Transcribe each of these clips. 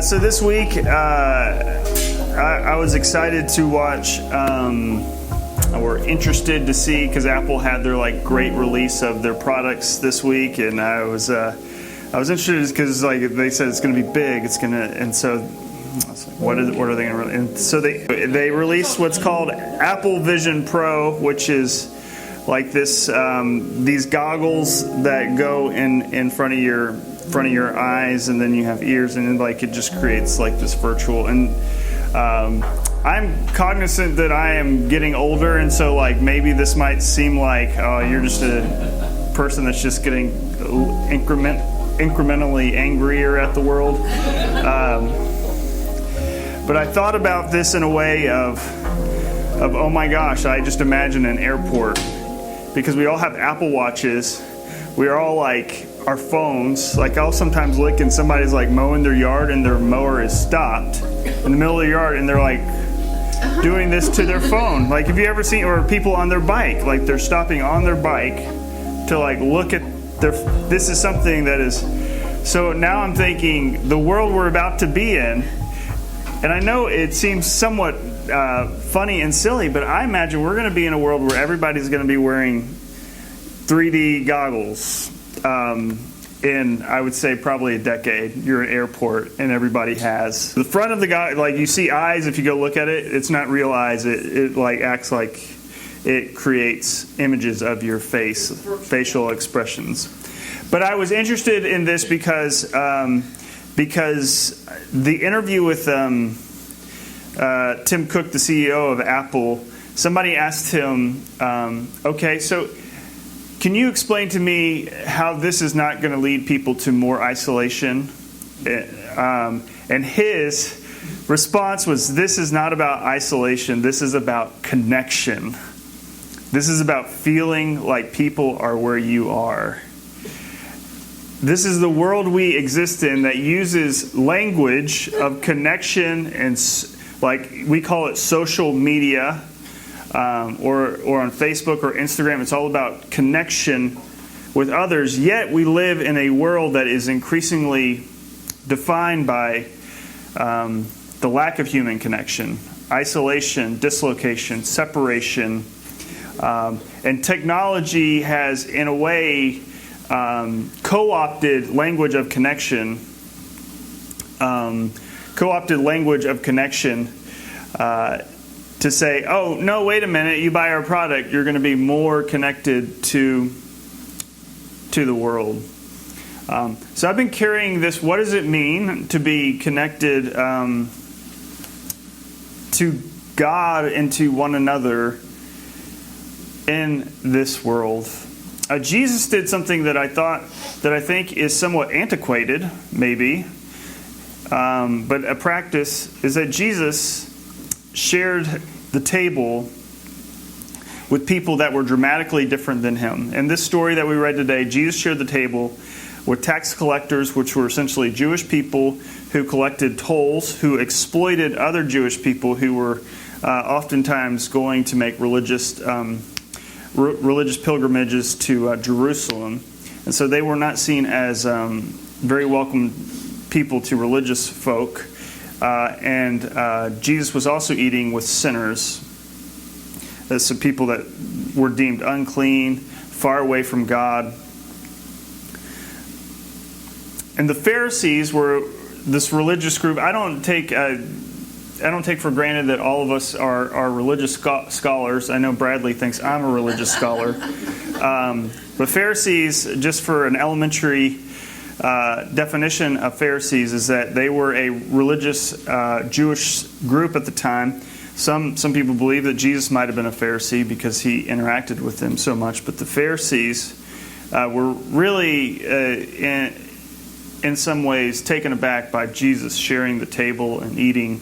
So this week, I was excited to watch, or interested to see, because Apple had their great release of their products this week, and I was interested because they said it's going to be big. And so I was like, what are they going to release? And so they released what's called Apple Vision Pro, which is like this these goggles that go in front of your eyes, and then you have ears, and then it just creates this virtual. And I'm cognizant that I am getting older, and so maybe this might seem like, oh, you're just a person that's just getting incrementally angrier at the world. But I thought about this in a way of oh my gosh, I just imagine an airport, because we all have Apple Watches. We are all our phones. I'll sometimes look and somebody's mowing their yard and their mower is stopped in the middle of the yard, and they're doing this to their phone. Have you ever seen, or people on their bike, they're stopping on their bike to look at this is something that is. So now I'm thinking the world we're about to be in, and I know it seems somewhat funny and silly, but I imagine we're going to be in a world where everybody's going to be wearing 3D goggles. In, I would say, probably a decade. You're at an airport and everybody has. The front of the guy, you see eyes if you go look at it. It's not real eyes. It acts like it creates images of your face, facial expressions. But I was interested in this because the interview with Tim Cook, the CEO of Apple, somebody asked him, okay, so can you explain to me how this is not going to lead people to more isolation? And his response was, this is not about isolation. This is about connection. This is about feeling like people are where you are. This is the world we exist in that uses language of connection, and we call it social media. Or on Facebook or Instagram, it's all about connection with others. Yet we live in a world that is increasingly defined by the lack of human connection, isolation, dislocation, separation. And technology has, in a way, co-opted language of connection. To say, oh, no, wait a minute, you buy our product, you're going to be more connected to the world. So I've been carrying this, what does it mean to be connected to God and to one another in this world? Jesus did something that I think is somewhat antiquated, maybe, but a practice is that Jesus shared the table with people that were dramatically different than him. In this story that we read today, Jesus shared the table with tax collectors, which were essentially Jewish people who collected tolls, who exploited other Jewish people who were oftentimes going to make religious pilgrimages to Jerusalem. And so they were not seen as very welcome people to religious folk. And Jesus was also eating with sinners, some people that were deemed unclean, far away from God. And the Pharisees were this religious group. I don't take for granted that all of us are religious scholars. I know Bradley thinks I'm a religious scholar. But Pharisees, just for an elementary definition of Pharisees, is that they were a religious Jewish group at the time. Some people believe that Jesus might have been a Pharisee because he interacted with them so much. But the Pharisees were really, in some ways, taken aback by Jesus sharing the table and eating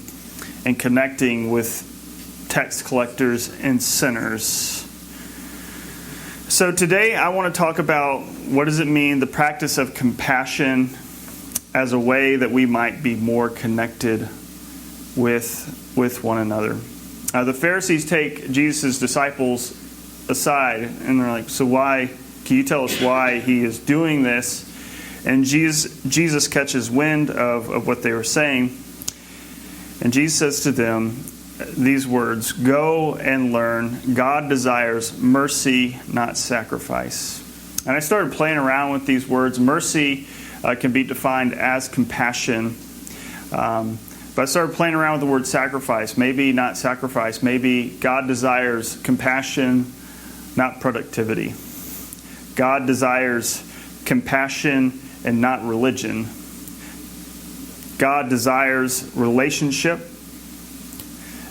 and connecting with tax collectors and sinners. So today I want to talk about what does it mean, the practice of compassion as a way that we might be more connected with one another. The Pharisees take Jesus' disciples aside and they're like, so why, can you tell us why he is doing this? And Jesus catches wind of what they were saying. And Jesus says to them these words, "Go and learn. God desires mercy, not sacrifice." And I started playing around with these words. Mercy can be defined as compassion. But I started playing around with the word sacrifice. Maybe not sacrifice. Maybe God desires compassion, not productivity. God desires compassion and not religion. God desires relationship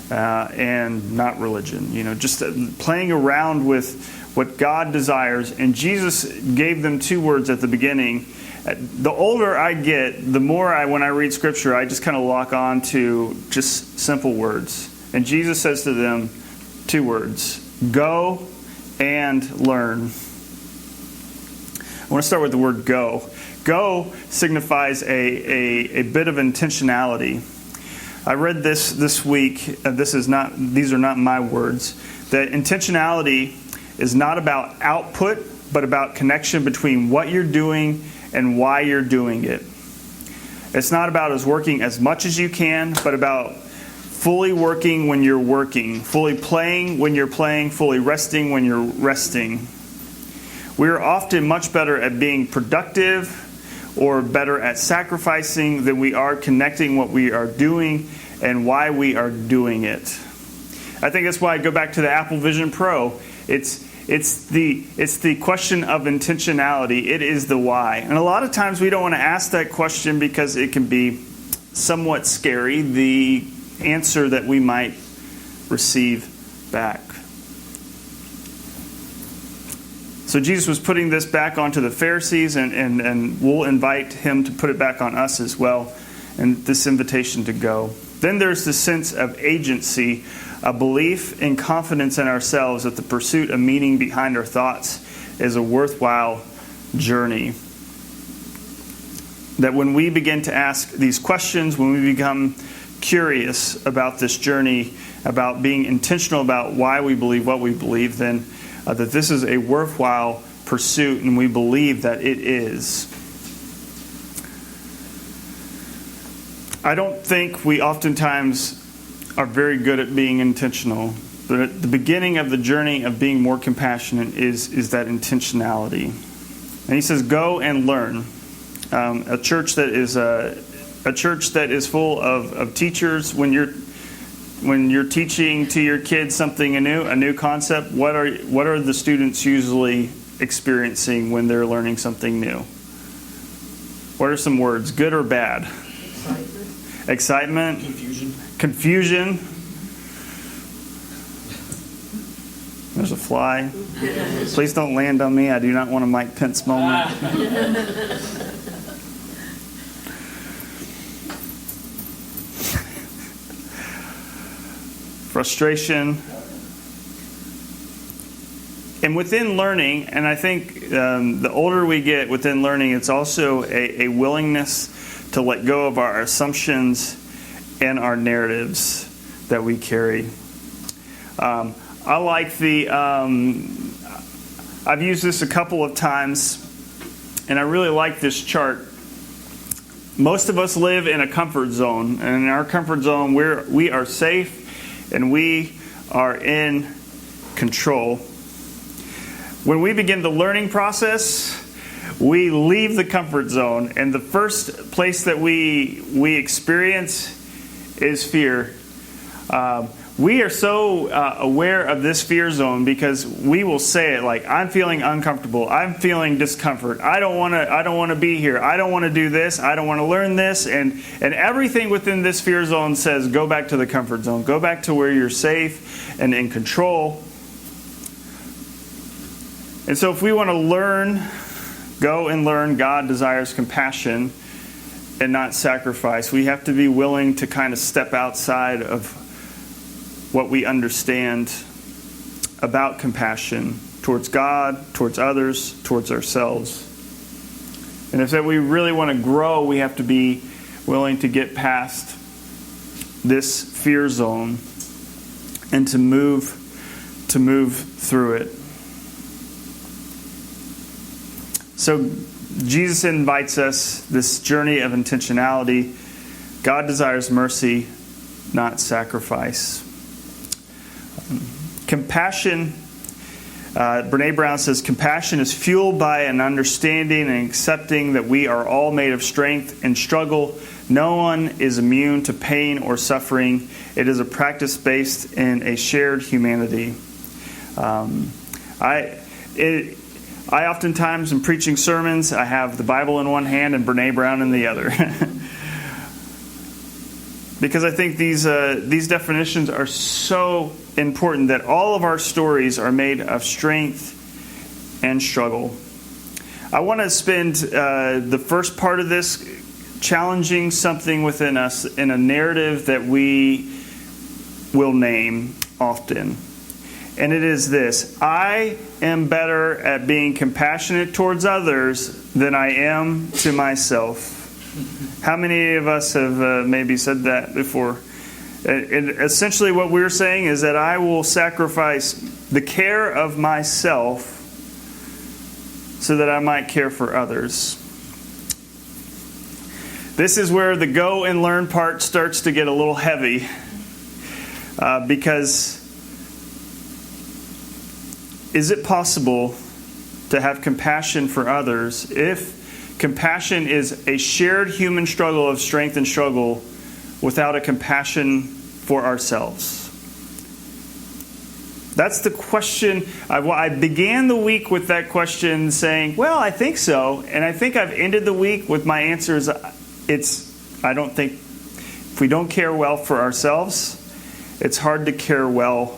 and not religion. Just playing around with what God desires. And Jesus gave them two words at the beginning. The older I get, the more when I read Scripture, I just kind of lock on to just simple words. And Jesus says to them two words: go and learn. I want to start with the word go. Go signifies a bit of intentionality. I read this week. These are not my words. That intentionality is not about output, but about connection between what you're doing and why you're doing it. It's not about us working as much as you can, but about fully working when you're working, fully playing when you're playing, fully resting when you're resting. We are often much better at being productive or better at sacrificing than we are connecting what we are doing and why we are doing it. I think that's why I go back to the Apple Vision Pro. It's the question of intentionality. It is the why. And a lot of times we don't want to ask that question because it can be somewhat scary, the answer that we might receive back. So Jesus was putting this back onto the Pharisees, and we'll invite him to put it back on us as well, and this invitation to go. Then there's the sense of agency, a belief and confidence in ourselves that the pursuit of meaning behind our thoughts is a worthwhile journey. That when we begin to ask these questions, when we become curious about this journey, about being intentional about why we believe what we believe, then that this is a worthwhile pursuit, and we believe that it is. I don't think we oftentimes are very good at being intentional. But at the beginning of the journey of being more compassionate is that intentionality. And he says, go and learn. A church that is full of teachers. When you're teaching to your kids something a new concept, what are the students usually experiencing when they're learning something new? What are some words, good or bad? Excitement. Confusion. There's a fly. Please don't land on me. I do not want a Mike Pence moment. Frustration. And within learning, and I think the older we get within learning, it's also a willingness to let go of our assumptions and our narratives that we carry. I like I've used this a couple of times, and I really like this chart. Most of us live in a comfort zone, and in our comfort zone, we are safe and we are in control. When we begin the learning process, we leave the comfort zone, and the first place that we experience is fear. We are so aware of this fear zone because we will say it like, I'm feeling uncomfortable. I'm feeling discomfort. I don't want to be here. I don't want to do this. I don't want to learn this. And everything within this fear zone says, go back to the comfort zone. Go back to where you're safe and in control. And so if we want to learn, go and learn, God desires compassion and not sacrifice. We have to be willing to kind of step outside of what we understand about compassion towards God, towards others, towards ourselves. And if that we really want to grow, we have to be willing to get past this fear zone and to move through it. So Jesus invites us this journey of intentionality. God desires mercy, not sacrifice. Compassion, Brene Brown says, compassion is fueled by an understanding and accepting that we are all made of strength and struggle. No one is immune to pain or suffering. It is a practice based in a shared humanity. I oftentimes, in preaching sermons, I have the Bible in one hand and Brene Brown in the other. Because I think these definitions are so important, that all of our stories are made of strength and struggle. I want to spend the first part of this challenging something within us in a narrative that we will name often. And it is this: I am better at being compassionate towards others than I am to myself. How many of us have maybe said that before? And essentially what we're saying is that I will sacrifice the care of myself so that I might care for others. This is where the go and learn part starts to get a little heavy, because is it possible to have compassion for others if compassion is a shared human struggle of strength and struggle without a compassion for ourselves? That's the question. I began the week with that question saying, well, I think so. And I think I've ended the week with my answers. I don't think, if we don't care well for ourselves, it's hard to care well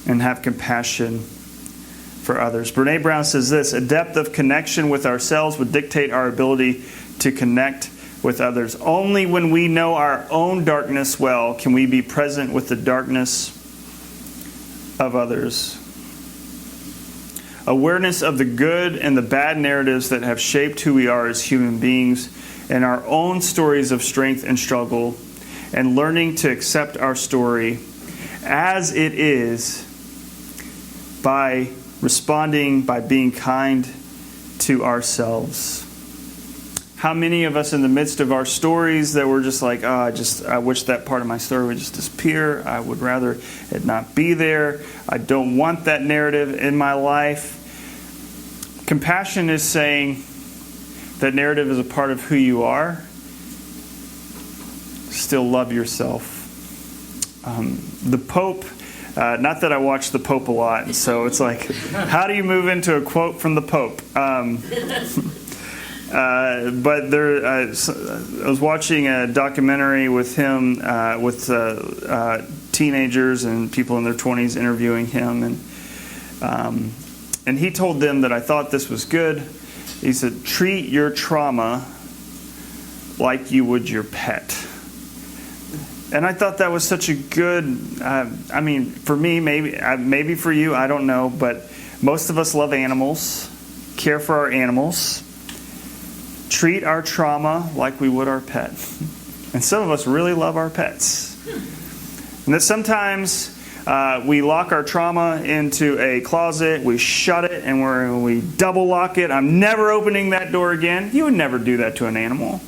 and have compassion for others. Brene Brown says this: a depth of connection with ourselves would dictate our ability to connect with others. Only when we know our own darkness well can we be present with the darkness of others. Awareness of the good and the bad narratives that have shaped who we are as human beings, and our own stories of strength and struggle, and learning to accept our story as it is by responding, by being kind to ourselves. How many of us in the midst of our stories that we're just like, I wish that part of my story would just disappear. I would rather it not be there. I don't want that narrative in my life. Compassion is saying that narrative is a part of who you are. Still love yourself. The Pope, not that I watch the Pope a lot, so it's like, how do you move into a quote from the Pope? But I was watching a documentary with him, with teenagers and people in their 20s interviewing him, and he told them that I thought this was good. He said, treat your trauma like you would your pet. And I thought that was such a good, for me, maybe for you, I don't know, but most of us love animals, care for our animals, treat our trauma like we would our pet. And some of us really love our pets. And that sometimes we lock our trauma into a closet, we shut it, and we double lock it. I'm never opening that door again. You would never do that to an animal.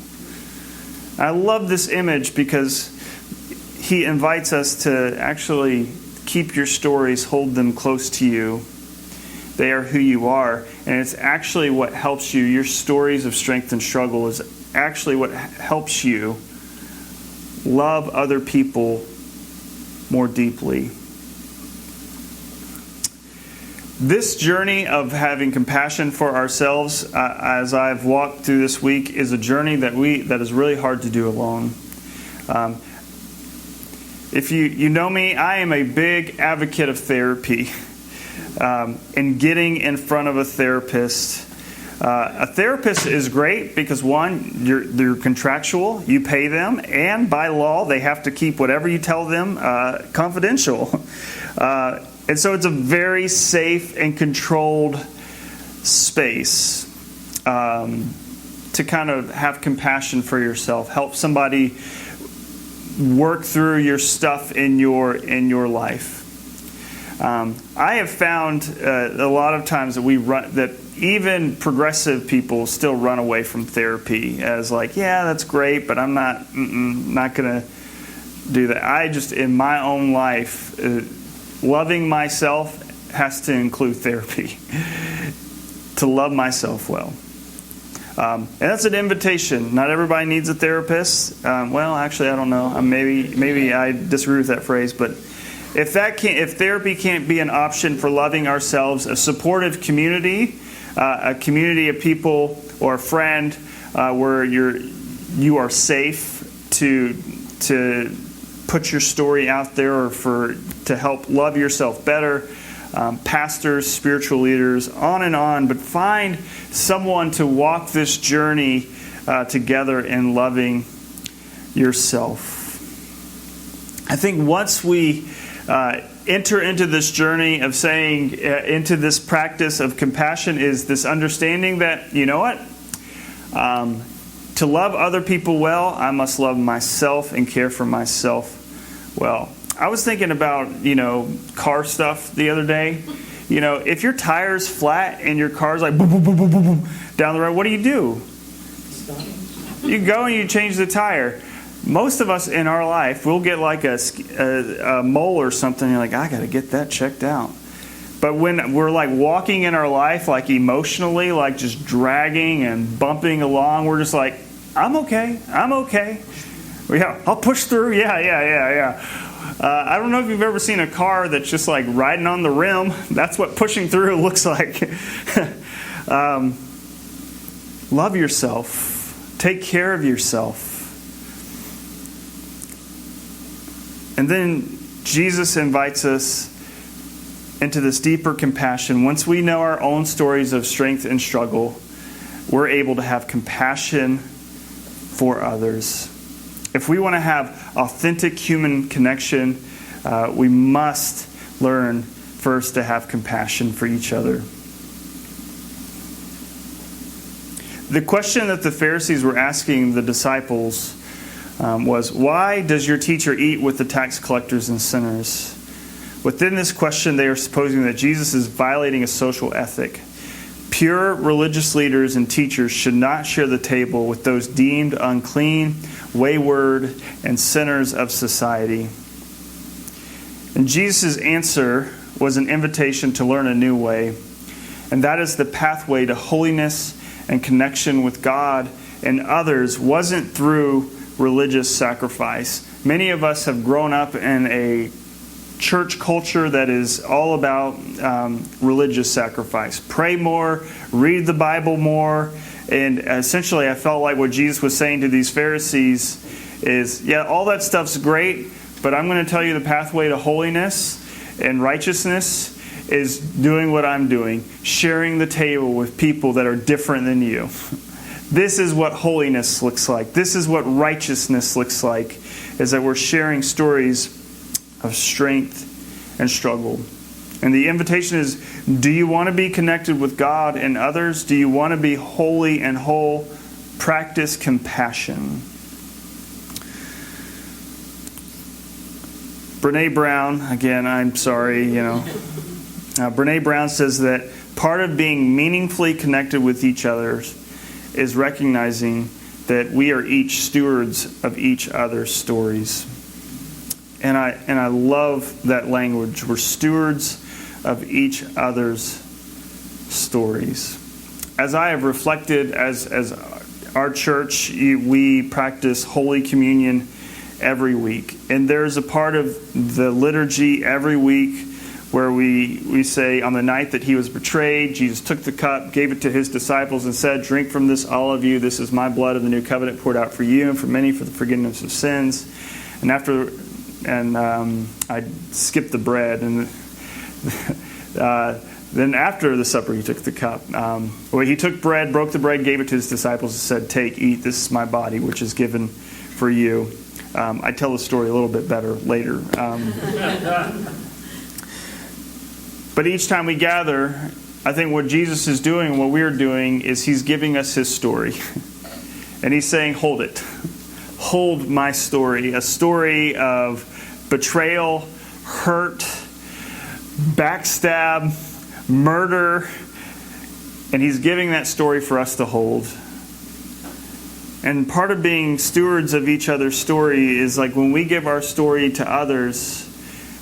I love this image because he invites us to actually keep your stories, hold them close to you. They are who you are, and it's actually what helps you. Your stories of strength and struggle is actually what helps you love other people more deeply. This journey of having compassion for ourselves, as I've walked through this week, is a journey that is really hard to do alone. If you know me, I am a big advocate of therapy. And getting in front of a therapist. A therapist is great because, one, they're contractual. You pay them, and by law, they have to keep whatever you tell them confidential. And so it's a very safe and controlled space to kind of have compassion for yourself, help somebody work through your stuff in your life. I have found a lot of times that even progressive people still run away from therapy as like, yeah, that's great, but I'm not going to do that. I just, in my own life, loving myself has to include therapy to love myself well. And that's an invitation. Not everybody needs a therapist. Well, actually, I don't know. Maybe I disagree with that phrase, but if therapy can't be an option for loving ourselves, a supportive community, a community of people or a friend where you are safe to put your story out there or to help love yourself better. Pastors, spiritual leaders, on and on, but find someone to walk this journey together in loving yourself. I think once we enter into this journey of saying, into this practice of compassion, is this understanding that, you know what? To love other people well, I must love myself and care for myself well. I was thinking about, car stuff the other day. If your tire's flat and your car's like boom, boom, boom, boom, boom, boom down the road, what do? You go and you change the tire. Most of us in our life, we'll get like a mole or something. And you're like, I got to get that checked out. But when we're like walking in our life, like emotionally, like just dragging and bumping along, we're just like, I'm okay. Yeah, I'll push through. Yeah. I don't know if you've ever seen a car that's just like riding on the rim. That's what pushing through looks like. Love yourself. Take care of yourself. And then Jesus invites us into this deeper compassion. Once we know our own stories of strength and struggle, we're able to have compassion for others. If we want to have authentic human connection, we must learn first to have compassion for each other. The question that the Pharisees were asking the disciples was, why does your teacher eat with the tax collectors and sinners? Within this question, they are supposing that Jesus is violating a social ethic. Pure religious leaders and teachers should not share the table with those deemed unclean, wayward, and sinners of society. And Jesus' answer was an invitation to learn a new way, and that is the pathway to holiness and connection with God and others wasn't through religious sacrifice. Many of us have grown up in a church culture that is all about religious sacrifice. Pray more, read the Bible more, and essentially I felt like what Jesus was saying to these Pharisees is, yeah, all that stuff's great, but I'm going to tell you the pathway to holiness and righteousness is doing what I'm doing, sharing the table with people that are different than you. This is what holiness looks like. This is what righteousness looks like, is that we're sharing stories of strength and struggle. And the invitation is, do you want to be connected with God and others? Do you want to be holy and whole? Practice compassion. Brene Brown, again, I'm sorry, Brene Brown says that part of being meaningfully connected with each other is recognizing that we are each stewards of each other's stories. And I love that language. We're stewards of each other's stories. As I have reflected, as our church, we practice Holy Communion every week. And there's a part of the liturgy every week where we say, on the night that he was betrayed, Jesus took the cup, gave it to his disciples, and said, drink from this, all of you. This is my blood of the new covenant poured out for you and for many for the forgiveness of sins. And I skipped the bread. And then after the supper, he took the cup. He took bread, broke the bread, gave it to his disciples, and said, take, eat. This is my body, which is given for you. I tell the story a little bit better later. But each time we gather, I think what Jesus is doing, what we're doing, is he's giving us his story. And he's saying, hold it. Hold my story. A story of betrayal, hurt, backstab, murder, and he's giving that story for us to hold. And part of being stewards of each other's story is like when we give our story to others,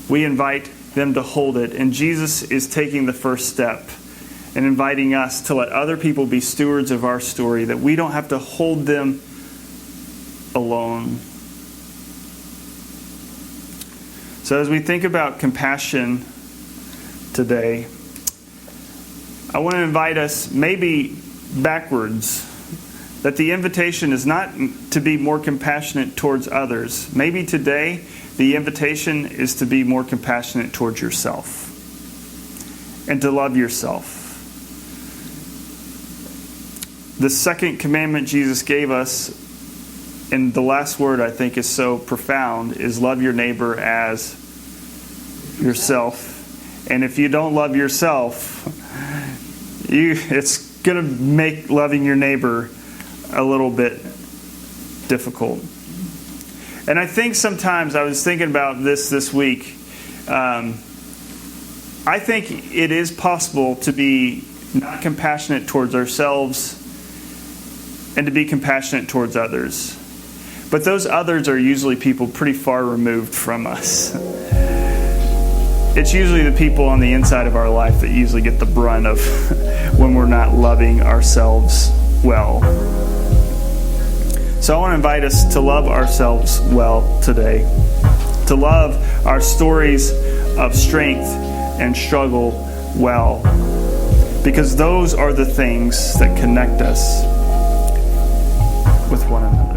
we invite them to hold it. And Jesus is taking the first step and inviting us to let other people be stewards of our story, that we don't have to hold them alone. So as we think about compassion today, I want to invite us maybe backwards, that the invitation is not to be more compassionate towards others. Maybe today the invitation is to be more compassionate towards yourself and to love yourself. The second commandment Jesus gave us, and the last word I think is so profound, is love your neighbor as yourself. And if you don't love yourself, it's going to make loving your neighbor a little bit difficult. And I think sometimes, I was thinking about this week, I think it is possible to be not compassionate towards ourselves and to be compassionate towards others. But those others are usually people pretty far removed from us. It's usually the people on the inside of our life that usually get the brunt of when we're not loving ourselves well. So I want to invite us to love ourselves well today. To love our stories of strength and struggle well. Because those are the things that connect us with one another.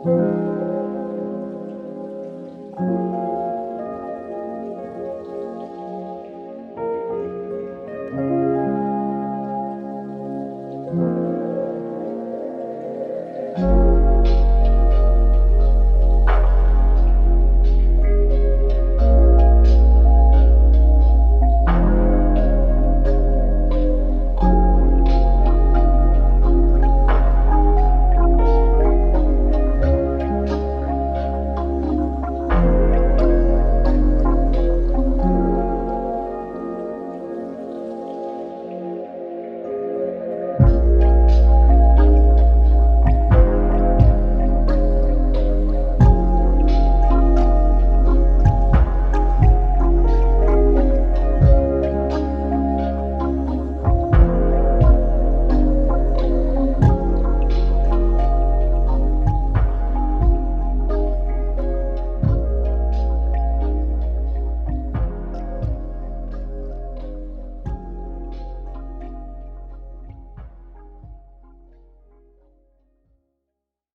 Thank you.